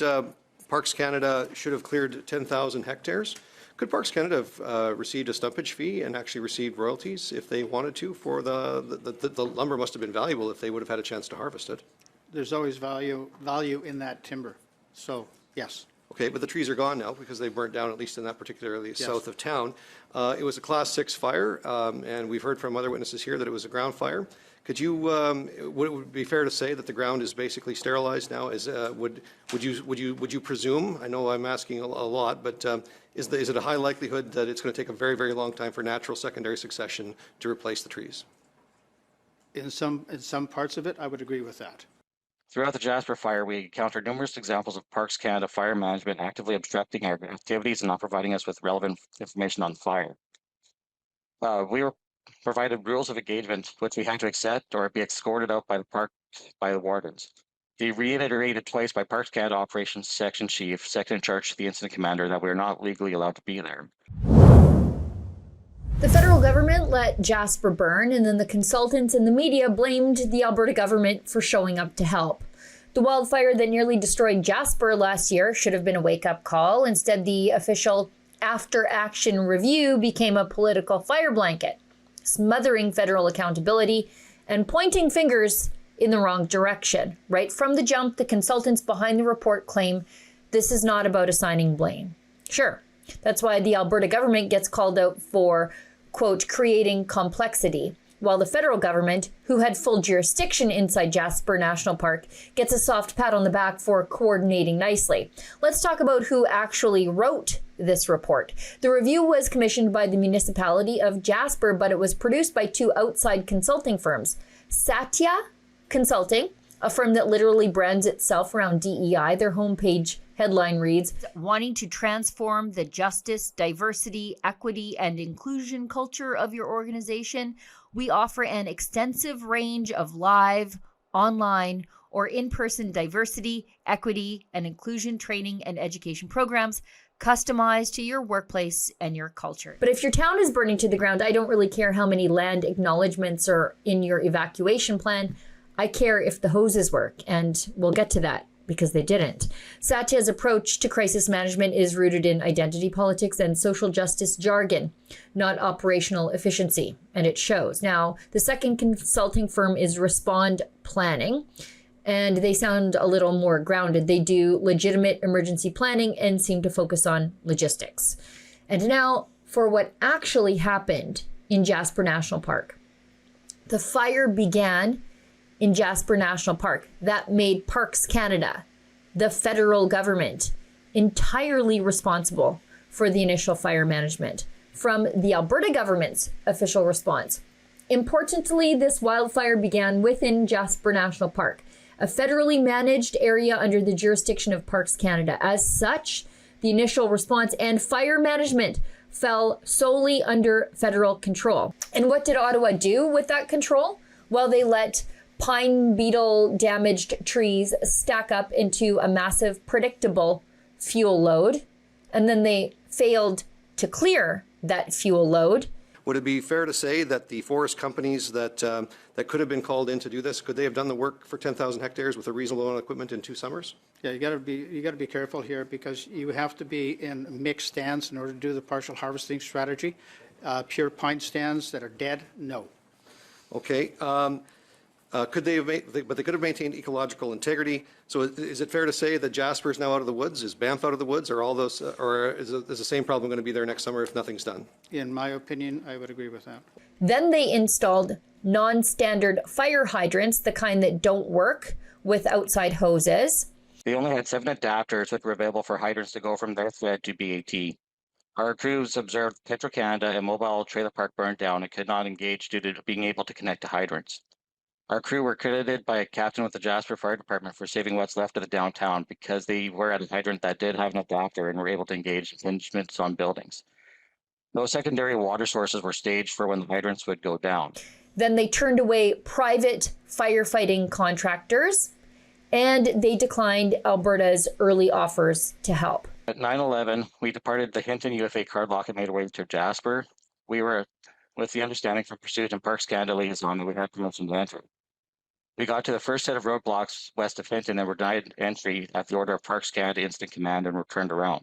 that Parks Canada should have cleared 10,000 hectares. Could Parks Canada have received a stumpage fee and actually received royalties if they wanted to for the lumber must have been valuable if they would have had a chance to harvest it? There's always value in that timber. So, yes. Okay, but the trees are gone now because they burnt down, at least in that particular area south of town. It was a Class 6 fire, and we've heard from other witnesses here that it was a ground fire. Could you, would it be fair to say that the ground is basically sterilized now? Would you presume? I know I'm asking a lot, but is it a high likelihood that it's going to take a very, very long time for natural secondary succession to replace the trees? In some parts of it, I would agree with that. Throughout the Jasper fire, we encountered numerous examples of Parks Canada fire management actively obstructing our activities and not providing us with relevant information on fire. We were provided rules of engagement, which we had to accept or be escorted out by the wardens. They reiterated twice by Parks Canada Operations Section Chief, second in charge to the incident commander, that we are not legally allowed to be there. The federal government let Jasper burn, and then the consultants and the media blamed the Alberta government for showing up to help. The wildfire that nearly destroyed Jasper last year should have been a wake-up call. Instead, the official after-action review became a political fire blanket, smothering federal accountability and pointing fingers in the wrong direction. Right from the jump, the consultants behind the report claim this is not about assigning blame. Sure, that's why the Alberta government gets called out for, quote, creating complexity, while the federal government, who had full jurisdiction inside Jasper National Park, gets a soft pat on the back for coordinating nicely. Let's talk about who actually wrote this report. The review was commissioned by the municipality of Jasper, but it was produced by two outside consulting firms. Satya Consulting, a firm that literally brands itself around DEI. Their homepage headline reads, wanting to transform the justice, diversity, equity, and inclusion culture of your organization, we offer an extensive range of live, online, or in-person diversity, equity, and inclusion training and education programs customized to your workplace and your culture. But if your town is burning to the ground, I don't really care how many land acknowledgements are in your evacuation plan. I care if the hoses work, and we'll get to that because they didn't. Satya's approach to crisis management is rooted in identity politics and social justice jargon, not operational efficiency, and it shows. Now, the second consulting firm is Respond Planning, and they sound a little more grounded. They do legitimate emergency planning and seem to focus on logistics. And now for what actually happened in Jasper National Park. The fire began in Jasper National Park. That made Parks Canada, the federal government, entirely responsible for the initial fire management from the Alberta government's official response. Importantly, this wildfire began within Jasper National Park, a federally managed area under the jurisdiction of Parks Canada. As such, the initial response and fire management fell solely under federal control. And what did Ottawa do with that control? Well, they let pine beetle damaged trees stack up into a massive, predictable fuel load, and then they failed to clear that fuel load. Would it be fair to say that the forest companies that could have been called in to do this, could they have done the work for 10,000 hectares with a reasonable amount of equipment in 2 summers? Yeah, you got to be careful here because you have to be in mixed stands in order to do the partial harvesting strategy. Pure pine stands that are dead, no. Okay. Could they have but they could have maintained ecological integrity. So is it fair to say that Jasper is now out of the woods? Is Banff out of the woods? Or all those, or is the same problem going to be there next summer if nothing's done? In my opinion, I would agree with that. Then they installed non-standard fire hydrants, the kind that don't work with outside hoses. They only had 7 adapters which were available for hydrants to go from their thread to BAT. Our crews observed Petro-Canada and mobile trailer park burned down and could not engage due to being able to connect to hydrants. Our crew were credited by a captain with the Jasper Fire Department for saving what's left of the downtown because they were at a hydrant that did have an adapter and were able to engage impingements on buildings. No secondary water sources were staged for when the hydrants would go down. Then they turned away private firefighting contractors, and they declined Alberta's early offers to help. At 9/11, we departed the Hinton UFA card lock and made our way to Jasper. We were with the understanding from Pursuit and Parks Canada liaison that we had permission to enter. We got to the first set of roadblocks west of Hinton and were denied entry at the order of Parks Canada Instant Command and were turned around.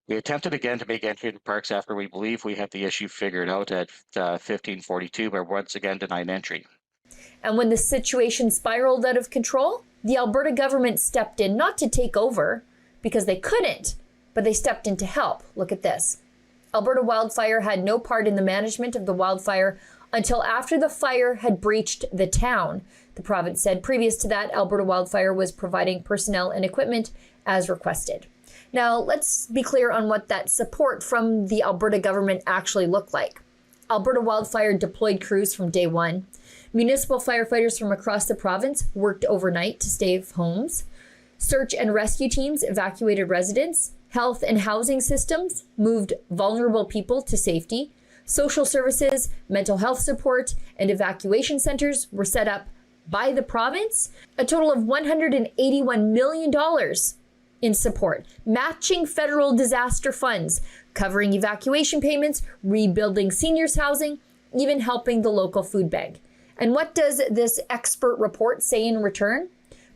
We attempted again to make entry to parks after we believe we had the issue figured out at 1542, but once again denied entry. And when the situation spiraled out of control, the Alberta government stepped in, not to take over, because they couldn't, but they stepped in to help. Look at this. Alberta Wildfire had no part in the management of the wildfire until after the fire had breached the town, the province said. Previous to that, Alberta Wildfire was providing personnel and equipment as requested. Now, let's be clear on what that support from the Alberta government actually looked like. Alberta Wildfire deployed crews from day one. Municipal firefighters from across the province worked overnight to save homes. Search and rescue teams evacuated residents. Health and housing systems moved vulnerable people to safety. Social services, mental health support, and evacuation centers were set up by the province. A total of $181 million in support, matching federal disaster funds, covering evacuation payments, rebuilding seniors' housing, even helping the local food bank. And what does this expert report say in return?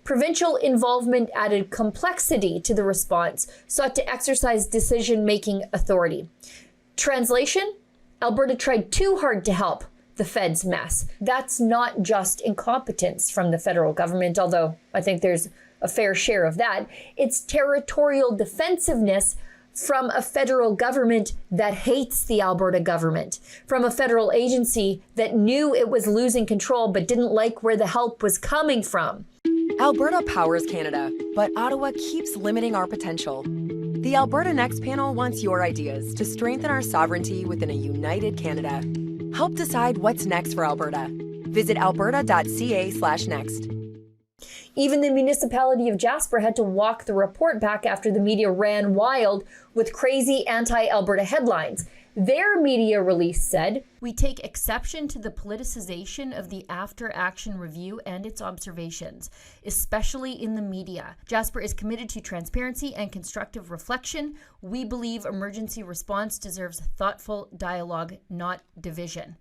Provincial involvement added complexity to the response, sought to exercise decision-making authority. Translation? Alberta tried too hard to help the feds mess. That's not just incompetence from the federal government, although I think there's a fair share of that. It's territorial defensiveness from a federal government that hates the Alberta government, from a federal agency that knew it was losing control but didn't like where the help was coming from. Alberta powers Canada, but Ottawa keeps limiting our potential. The Alberta Next panel wants your ideas to strengthen our sovereignty within a united Canada. Help decide what's next for Alberta. Visit alberta.ca/next. Even the municipality of Jasper had to walk the report back after the media ran wild with crazy anti-Alberta headlines. Their media release said, "We take exception to the politicization of the after-action review and its observations, especially in the media. Jasper is committed to transparency and constructive reflection. We believe emergency response deserves thoughtful dialogue, not division."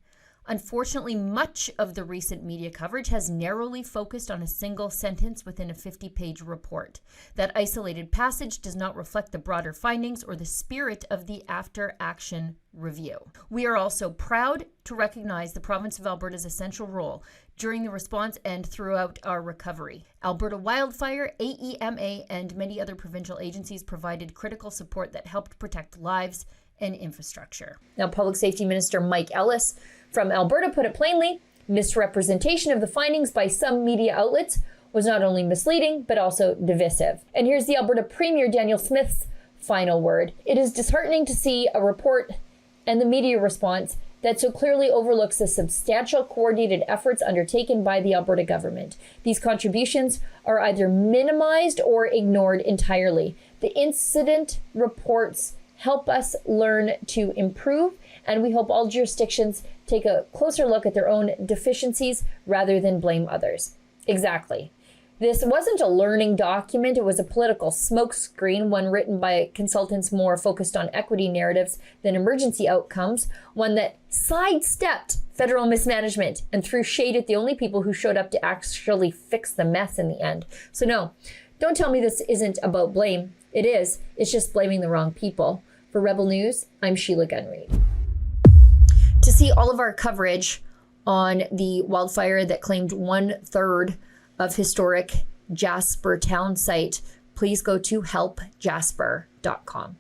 Unfortunately, much of the recent media coverage has narrowly focused on a single sentence within a 50-page report. That isolated passage does not reflect the broader findings or the spirit of the after-action review. We are also proud to recognize the province of Alberta's essential role during the response and throughout our recovery. Alberta Wildfire, AEMA, and many other provincial agencies provided critical support that helped protect lives and infrastructure. Now, Public Safety Minister Mike Ellis from Alberta put it plainly, misrepresentation of the findings by some media outlets was not only misleading, but also divisive. And here's the Alberta Premier Daniel Smith's final word. "It is disheartening to see a report and the media response that so clearly overlooks the substantial coordinated efforts undertaken by the Alberta government. These contributions are either minimized or ignored entirely. The incident reports help us learn to improve, and we hope all jurisdictions take a closer look at their own deficiencies rather than blame others." Exactly. This wasn't a learning document, it was a political smokescreen, one written by consultants more focused on equity narratives than emergency outcomes, one that sidestepped federal mismanagement and threw shade at the only people who showed up to actually fix the mess in the end. So no, don't tell me this isn't about blame. It is. It's just blaming the wrong people. For Rebel News, I'm Sheila Gunn Reid. To see all of our coverage on the wildfire that claimed 1/3 of historic Jasper town site, please go to helpjasper.com.